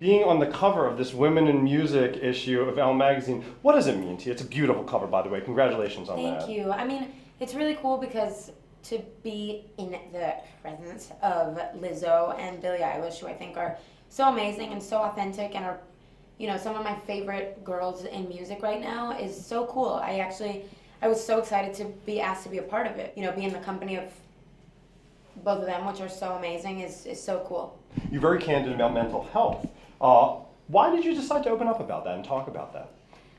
Being on the cover of this Women in Music issue of Elle magazine, what does it mean to you? It's a beautiful cover, by the way. Congratulations on that. Thank you. I mean, it's really cool because to be in the presence of Lizzo and Billie Eilish, who I think are so amazing and so authentic and are, some of my favorite girls in music right now is so cool. I was so excited to be asked to be a part of it. Be in the company of both of them, which are so amazing, is so cool. You're very candid about mental health. Why did you decide to open up about that and talk about that?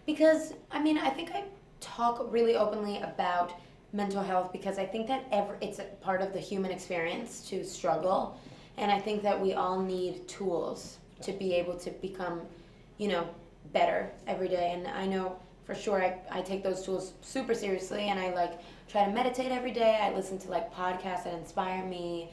Because, I think I talk really openly about mental health because I think that it's a part of the human experience to struggle. And I think that we all need tools to be able to become, better every day. And I know for sure I take those tools super seriously, and I try to meditate every day. I listen to podcasts that inspire me,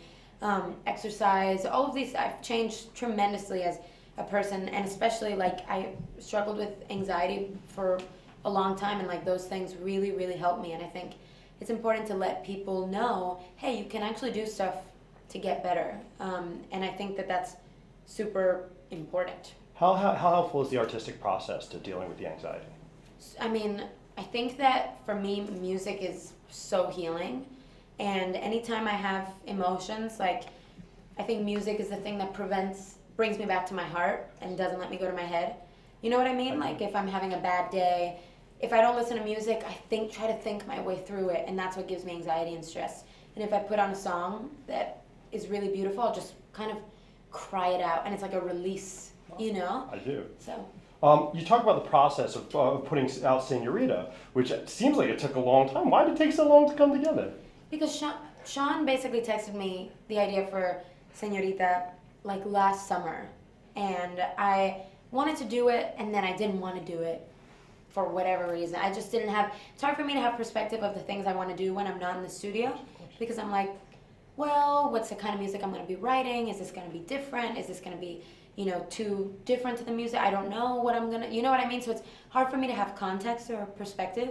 exercise, all of these. I've changed tremendously as a person, and especially I struggled with anxiety for a long time, and those things really, really helped me. And I think it's important to let people know, hey, you can actually do stuff to get better. And I think that that's super important. How helpful is the artistic process to dealing with the anxiety? I think that for me, music is so healing. And anytime I have emotions, I think music is the thing that brings me back to my heart and doesn't let me go to my head. You know what I mean? If I'm having a bad day, if I don't listen to music, I try to think my way through it, and that's what gives me anxiety and stress. And if I put on a song that is really beautiful, I'll just kind of cry it out, and it's like a release, I do. So. You talk about the process of putting out Senorita, which seems like it took a long time. Why did it take so long to come together? Because Shawn basically texted me the idea for Senorita last summer, and I wanted to do it, and then I didn't want to do it for whatever reason. I just didn't have. It's hard for me to have perspective of the things I want to do when I'm not in the studio, because I'm like, well, what's the kind of music I'm going to be writing? Is this going to be different? Is this going to be, too different to the music? I don't know what I'm gonna. You know what I mean? So it's hard for me to have context or perspective.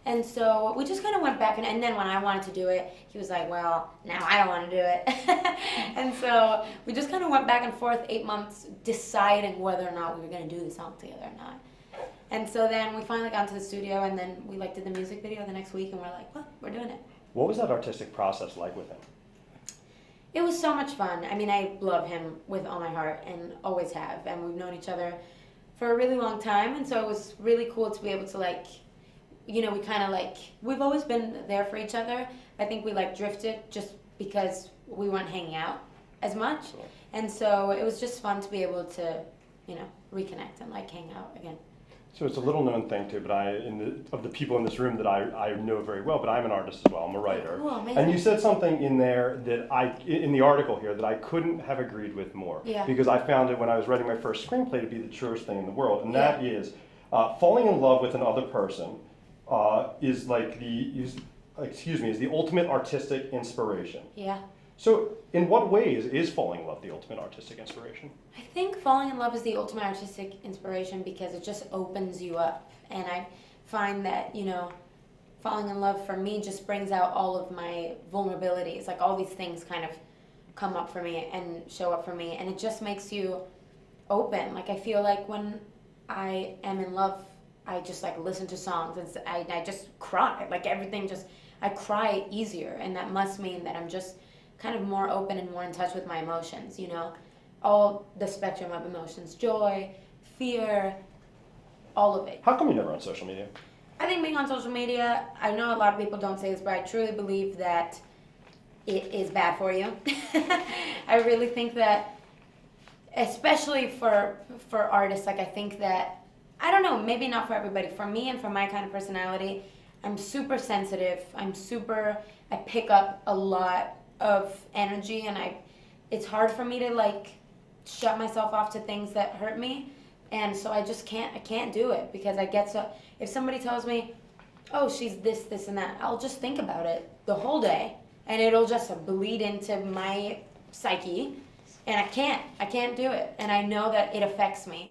And so we just kind of went back, and then when I wanted to do it, he was like, well, now I don't want to do it. And so we just kind of went back and forth 8 months deciding whether or not we were going to do the song together or not. And so then we finally got into the studio, and then we did the music video the next week, and we're like, well, we're doing it. What was that artistic process like with him? It was so much fun. I love him with all my heart and always have, and we've known each other for a really long time, and so it was really cool to be able to we kind of we've always been there for each other. I think we drifted just because we weren't hanging out as much. Sure. And so it was just fun to be able to, reconnect and hang out again. So it's a little known thing too, but of the people in this room that I know very well, but I'm an artist as well. I'm a writer. Cool, amazing. And you said something in there that in the article here that I couldn't have agreed with more. Yeah. Because I found it when I was writing my first screenplay to be the truest thing in the world, and Yeah. that is falling in love with another person is the ultimate artistic inspiration. Yeah. So in what ways is falling in love the ultimate artistic inspiration? I think falling in love is the ultimate artistic inspiration because it just opens you up. And I find that, falling in love for me just brings out all of my vulnerabilities. All these things kind of come up for me and show up for me. And it just makes you open. I feel like when I am in love, I just listen to songs and I just cry. I cry easier. And that must mean that I'm just kind of more open and more in touch with my emotions, all the spectrum of emotions, joy, fear, all of it. How come you're never on social media? I think being on social media, I know a lot of people don't say this, but I truly believe that it is bad for you. I really think that, especially for artists, I think that, I don't know, maybe not for everybody. For me and for my kind of personality, I'm super sensitive. I pick up a lot of energy, and it's hard for me to shut myself off to things that hurt me, and so I can't do it because I get so, if somebody tells me, oh, she's this and that, I'll just think about it the whole day, and it'll just bleed into my psyche, and I can't do it, and I know that it affects me.